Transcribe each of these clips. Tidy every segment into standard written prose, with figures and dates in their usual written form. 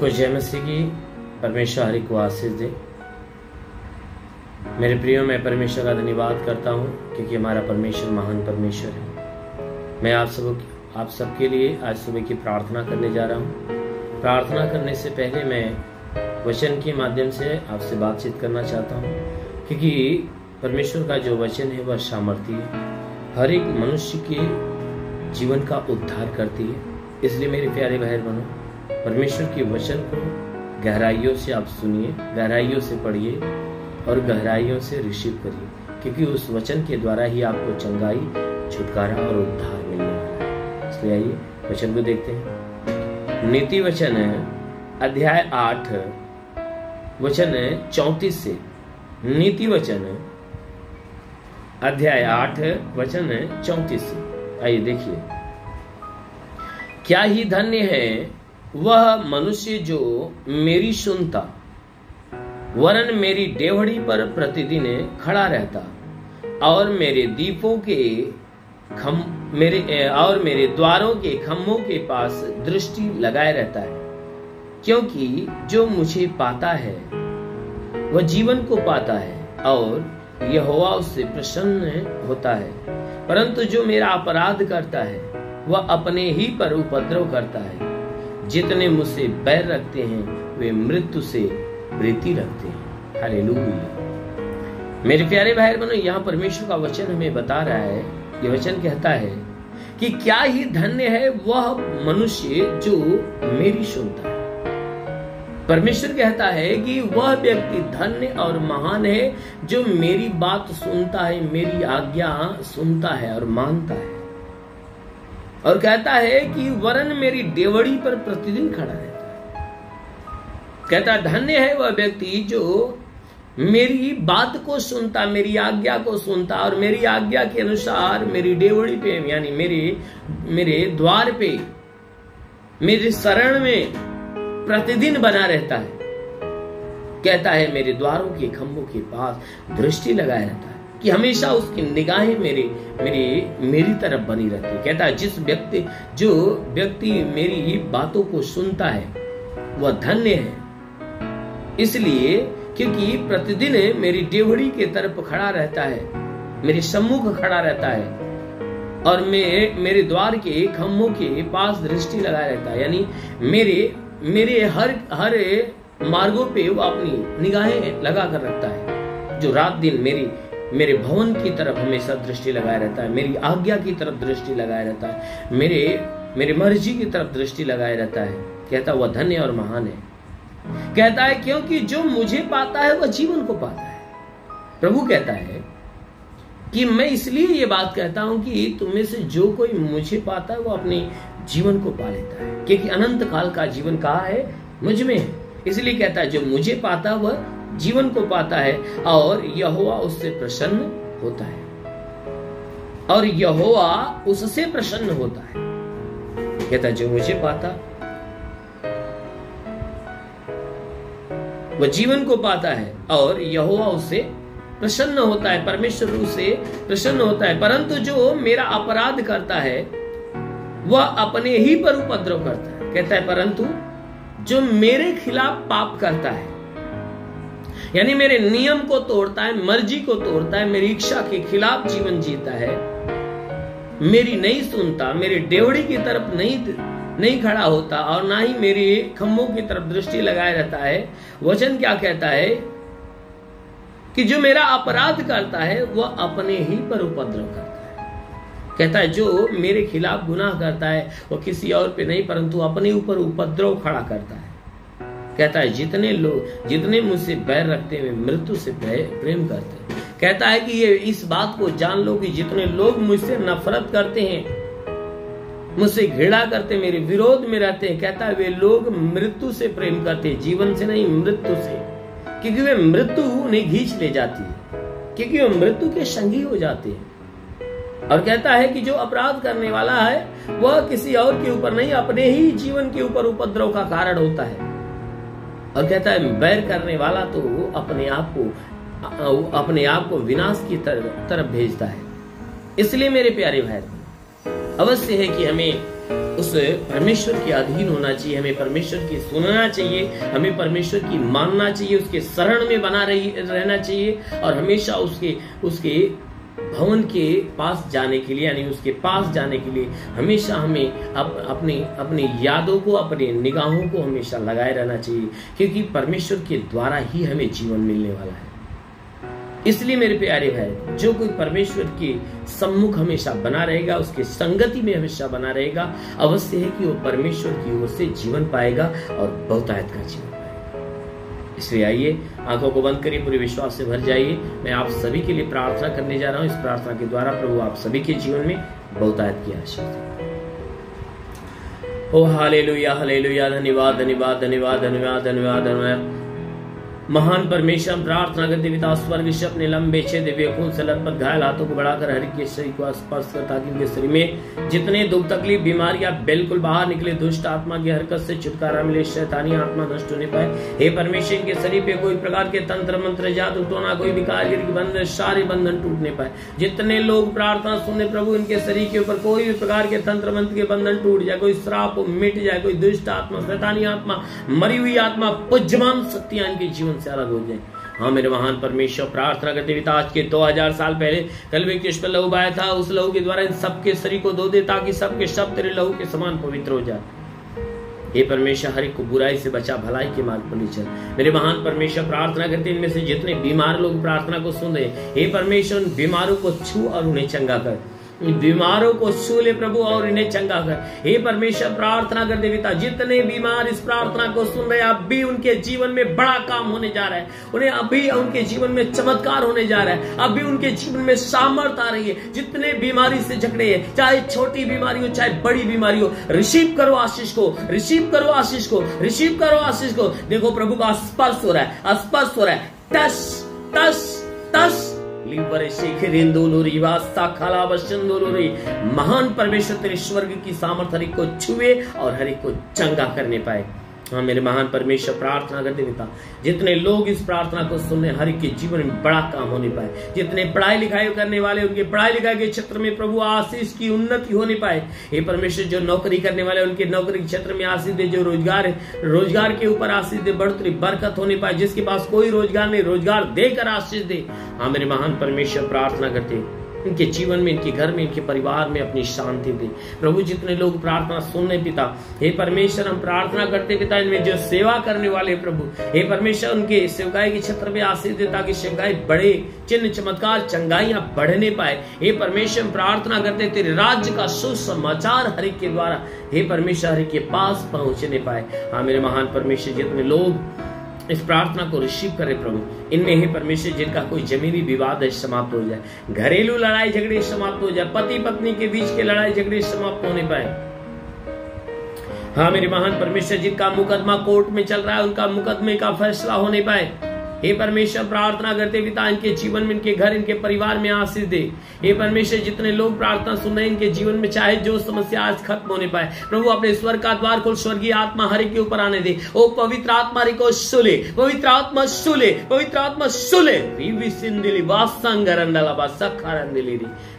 सबको जय मसीह की। परमेश्वर हरि को आशीष दे। मेरे प्रियो, मैं परमेश्वर का धन्यवाद करता हूँ क्योंकि हमारा परमेश्वर महान परमेश्वर है। मैं आप सबके लिए आज सुबह की प्रार्थना करने जा रहा हूँ। प्रार्थना करने से पहले मैं वचन के माध्यम से आपसे बातचीत करना चाहता हूँ क्योंकि परमेश्वर का जो वचन है वह सामर्थी है, हर एक मनुष्य के जीवन का उद्धार करती है। इसलिए मेरे प्यारे भाई बहनों, परमेश्वर के वचन को गहराइयों से आप सुनिए, गहराइयों से पढ़िए और गहराइयों से रिसीव करिए, क्योंकि उस वचन के द्वारा ही आपको चंगाई, छुटकारा और उद्धार मिलने वाला है। इसलिए आइए वचन को देखते हैं। नीति वचन अध्याय 8 वचन 34 से। नीति वचन अध्याय 8 वचन 34 से। आइए देखिए। क्या ही धन्य है वह मनुष्य जो मेरी सुनता, वरन मेरी डेवढ़ी पर प्रतिदिन खड़ा रहता और मेरे दीपों के मेरे द्वारों के खम्भों के पास दृष्टि लगाए रहता है। क्योंकि जो मुझे पाता है वह जीवन को पाता है और यहोवा उससे प्रसन्न होता है, परंतु जो मेरा अपराध करता है वह अपने ही पर उपद्रव करता है। जितने मुझसे बैर रखते हैं वे मृत्यु से प्रीति रखते हैं। हालेलुया। मेरे प्यारे भाई बहनों, यहाँ परमेश्वर का वचन हमें बता रहा है। ये वचन कहता है कि क्या ही धन्य है वह मनुष्य जो मेरी सुनता है। परमेश्वर कहता है कि वह व्यक्ति धन्य और महान है जो मेरी बात सुनता है, मेरी आज्ञा सुनता है और मानता है। और कहता है कि वरन मेरी डेवढ़ी पर प्रतिदिन खड़ा रहता है। कहता धन्य है वह व्यक्ति जो मेरी बात को सुनता, मेरी आज्ञा को सुनता और मेरी आज्ञा के अनुसार मेरी डेवढ़ी पे यानी मेरे द्वार पे, मेरे शरण में प्रतिदिन बना रहता है। कहता है मेरे द्वारों के खंभों के पास दृष्टि लगाए रहता है कि हमेशा उसकी निगाहें मेरी तरफ बनी रहती है। कहता है जो व्यक्ति मेरी बातों को सुनता है वह धन्य है, इसलिए क्योंकि प्रतिदिन मेरी डेवढ़ी के तरफ खड़ा रहता है, मेरे सम्मुख खड़ा रहता है और मेरे द्वार के खम्भों के पास दृष्टि लगाए रहता है। यानी मेरे हर मार्गों पे वो अपनी निगाहें लगा कर रखता है। जो रात दिन मेरे भवन की तरफ हमेशा दृष्टि लगाए रहता है, मेरी आज्ञा की तरफ दृष्टि लगाए रहता है, मेरे मर्जी की तरफ दृष्टि लगाए रहता है। कहता वह धन्य और महान है। कहता है क्योंकि जो मुझे पाता है वह जीवन को पाता है। प्रभु कहता है कि मैं इसलिए ये बात कहता हूं कि तुम में से जो कोई मुझे पाता है वो अपने जीवन को पा लेता है, क्योंकि अनंत काल का जीवन कहाँ है? मुझ में है। इसलिए कहता है जो मुझे पाता है वह जीवन को पाता है और यहोवा उससे प्रसन्न होता है और यहोवा उससे प्रसन्न होता है। कहता है जो मुझे पाता वह जीवन को पाता है और यहोवा उससे प्रसन्न होता है। परमेश्वर उससे प्रसन्न होता है, परंतु जो मेरा अपराध करता है वह अपने ही पर उपद्रव करता है। कहता है परंतु जो मेरे खिलाफ पाप करता है, यानी मेरे नियम को तोड़ता है, मर्जी को तोड़ता है, मेरी इच्छा के खिलाफ जीवन जीता है, मेरी नहीं सुनता, मेरी डेवढ़ी की तरफ नहीं खड़ा होता और ना ही मेरे खम्भों की तरफ दृष्टि लगाए रहता है। वचन क्या कहता है कि जो मेरा अपराध करता है वह अपने ही पर उपद्रव करता है। कहता है जो मेरे खिलाफ गुनाह करता है वह किसी और पे नहीं परंतु अपने ऊपर उपद्रव खड़ा करता है। कहता है जितने मुझसे बैर रखते हैं मृत्यु से प्रेम करते हैं। कहता है कि ये इस बात को जान लो कि जितने लोग मुझसे नफरत करते हैं, मुझसे घृणा करते, मेरे विरोध में रहते हैं, कहता है वे लोग मृत्यु से प्रेम करते हैं, जीवन से नहीं मृत्यु से, क्योंकि वे मृत्यु उन्हें खींच ले जाती है, क्योंकि वे मृत्यु के संगी हो जाते हैं। और कहता है कि जो अपराध करने वाला है वह किसी और के ऊपर नहीं अपने ही जीवन के ऊपर उपद्रव का कारण होता है। और कहता है बैर करने वाला तो अपने आप को विनाश की तरफ भेजता है। इसलिए मेरे प्यारे भाई अवश्य है कि हमें उस परमेश्वर के अधीन होना चाहिए, हमें परमेश्वर की सुनना चाहिए, हमें परमेश्वर की मानना चाहिए, उसके शरण में बना रहना चाहिए और हमेशा उसके भवन के पास जाने के लिए, यानी उसके पास जाने के लिए हमेशा हमें अपनी यादों को, अपने निगाहों को हमेशा लगाए रहना चाहिए, क्योंकि परमेश्वर के द्वारा ही हमें जीवन मिलने वाला है। इसलिए मेरे प्यारे भाई, जो कोई परमेश्वर के सम्मुख हमेशा बना रहेगा, उसके संगति में हमेशा बना रहेगा, अवश्य है कि वो परमेश्वर की ओर से जीवन पाएगा और बहुतायत का जीवन पाएगा। इसलिए आइए आंखों को बंद करिए, पूरे विश्वास से भर जाइए। मैं आप सभी के लिए प्रार्थना करने जा रहा हूं। इस प्रार्थना के द्वारा प्रभु आप सभी के जीवन में बहुतायत की आशीष दे। ओ हालेलुया, हालेलुया, धन्यवाद, धन्यवाद, धन्यवाद, धन्यवाद, धन्यवाद, धन्यवाद। महान परमेश्वर, हम प्रार्थना करते पिता स्वर्ग से अपने लंबे छे दिव्य खून से लथपथ घायल हाथों को बढ़ाकर हर के शरीर को स्पर्श कर, ताकि उनके शरीर में जितने दुख तकलीफ बीमारियां बिल्कुल बाहर निकले, दुष्ट आत्मा की हरकत से छुटकारा मिले, शैतानी आत्मा नष्ट होने पाए। हे परमेश्वर, इनके शरीर पे कोई प्रकार के तंत्र मंत्र जादू टोना, कोई भी कार्य बंधन, सारे बंधन टूटने पाए। जितने लोग प्रार्थना सुने प्रभु, इनके शरीर के ऊपर कोई भी प्रकार के तंत्र मंत्र के बंधन टूट जाए, कोई श्राप मिट जाए, कोई दुष्ट आत्मा, शैतानी आत्मा, मरी हुई आत्मा, पुज्यमान शक्तियां इनके जीवन से अलग हो जाए। हाँ मेरे महान परमेश्वर, प्रार्थना करते पिता आज के 2000 साल पहले कलवे के पर लहू बहाया था, उस लहू के द्वारा इन सबके शरीर को धो दे, ताकि सबके शब्द तेरे लहू के समान पवित्र हो जाए। हे परमेश्वर, हर एक को बुराई से बचा, भलाई के मार्ग पर ले चल। मेरे महान परमेश्वर, प्रार्थना करते इनमें से जितने बीमार लोग प्रार्थना को सुन रहे, हे परमेश्वर, उन बीमारों को छू और उन्हें चंगा कर, बीमारों को छू ले प्रभु और इन्हें चंगा कर। हे परमेश्वर, प्रार्थना कर दे पिता, जितने बीमार इस प्रार्थना को सुन रहे, अभी उनके जीवन में बड़ा काम होने जा रहा है, उन्हें अभी उनके जीवन में चमत्कार होने जा रहा है, अभी उनके जीवन में सामर्थ आ रही है। जितने बीमारी से झगड़े हैं, चाहे छोटी बीमारी हो चाहे बड़ी बीमारी हो, रिसीव करो आशीष को, रिसीव करो आशीष को, रिसीव करो आशीष को। देखो प्रभु का स्पर्श हो रहा है, स्पर्श हो रहा है। टस टस टस। महान परमेश्वर तेरे स्वर्ग की सामर्थ हर एक को छुए और हर एक को चंगा करने पाए। हाँ मेरे महान परमेश्वर, प्रार्थना करते पिता, जितने लोग इस प्रार्थना को सुनने, हर एक के जीवन में बड़ा काम होने पाए। जितने पढ़ाई लिखाई करने वाले, उनके पढ़ाई लिखाई के क्षेत्र में प्रभु आशीष की उन्नति होने पाए। हे परमेश्वर, जो नौकरी करने वाले, उनके नौकरी के क्षेत्र में आशीष दे, जो रोजगार है, रोजगार के ऊपर आशीष दे, बढ़ोतरी बरकत होने पाए। जिसके पास कोई रोजगार नहीं, रोजगार देकर आशीष दे। हाँ मेरे महान परमेश्वर, प्रार्थना करते इनके जीवन में, इनके घर में, इनके परिवार में अपनी शांति दे प्रभु। जितने लोग प्रार्थना सुनने पिता, हे परमेश्वर, हम प्रार्थना करते पिता, इनमें जो सेवा करने वाले प्रभु, हे परमेश्वर, उनके सेवकाई के क्षेत्र में आशीष दे, ताकि सेवकाई बड़े, चिन्ह चमत्कार चंगाइयां बढ़ने पाए। हे परमेश्वर, प्रार्थना करते तेरे राज्य का सुसमाचार हर एक के द्वारा, हे परमेश्वर, हर एक के पास पहुंचने पाए। हाँ मेरे महान परमेश्वर, जितने लोग इस प्रार्थना को रिसीव करे प्रभु, इनमें हे परमेश्वर, जिनका कोई जमीनी विवाद है समाप्त हो जाए, घरेलू लड़ाई झगड़े समाप्त हो जाए, पति पत्नी के बीच के लड़ाई झगड़े समाप्त होने पाए। हाँ मेरे महान परमेश्वर, जिनका मुकदमा कोर्ट में चल रहा है, उनका मुकदमे का फैसला होने पाए। हे परमेश्वर, प्रार्थना करते पिता, इनके जीवन में, इनके घर, इनके परिवार में आशीष दे। हे परमेश्वर, जितने लोग प्रार्थना सुन रहे हैं, इनके जीवन में चाहे जो समस्या आज खत्म होने पाए प्रभु, अपने स्वर्ग का द्वार खोल, स्वर्गीय आत्मा हर एक के ऊपर आने दे। ओ पवित्र आत्मा हर एक को सुले, पवित्र आत्मा सुले, पवित्र आत्मा सुले।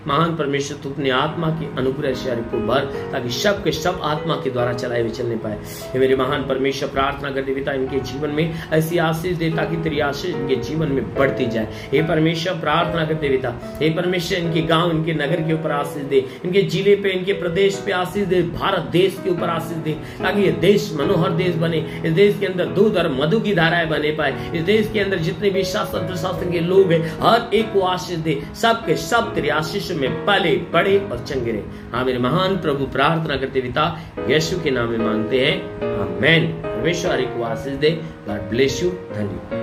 महान परमेश्वर, तू अपने आत्मा की अनुग्रह से हर एक को भर, ताकि सब के सब आत्मा के द्वारा चलाए हुए चलने पाए। हे मेरे महान परमेश्वर, प्रार्थना करते पिता, इनके जीवन में ऐसी आशीष दे, ताकि तेरी आशीष इनके जीवन में बढ़ती जाए। हे परमेश्वर, प्रार्थना करते पिता, हे परमेश्वर, इनके गांव, इनके नगर के ऊपर आशीष दे, इनके जिले पे, इनके प्रदेश पे आशीष दे, भारत देश के ऊपर आशीष दे, ताकि ये देश मनोहर देश बने। इस देश के अंदर दूध और मधु की धाराएं बने पाए। इस देश के अंदर जितने भी शासन प्रशासन के लोग हैं, हर एक को आशीष दे, सबके सब तेरी आशीष में पले बड़े और चंगे रहे। हाँ मेरे महान प्रभु, प्रार्थना करते पिता, यीशु के नाम में मांगते हैं, आमीन। परमेश्वर हर एक को आशीष दे। God bless you. धन्यवाद।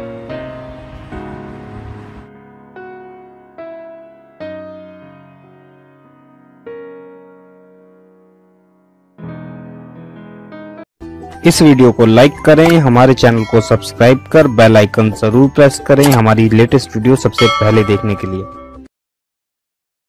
इस वीडियो को लाइक करें, हमारे चैनल को सब्सक्राइब कर बेल आइकन जरूर प्रेस करें हमारी लेटेस्ट वीडियो सबसे पहले देखने के लिए।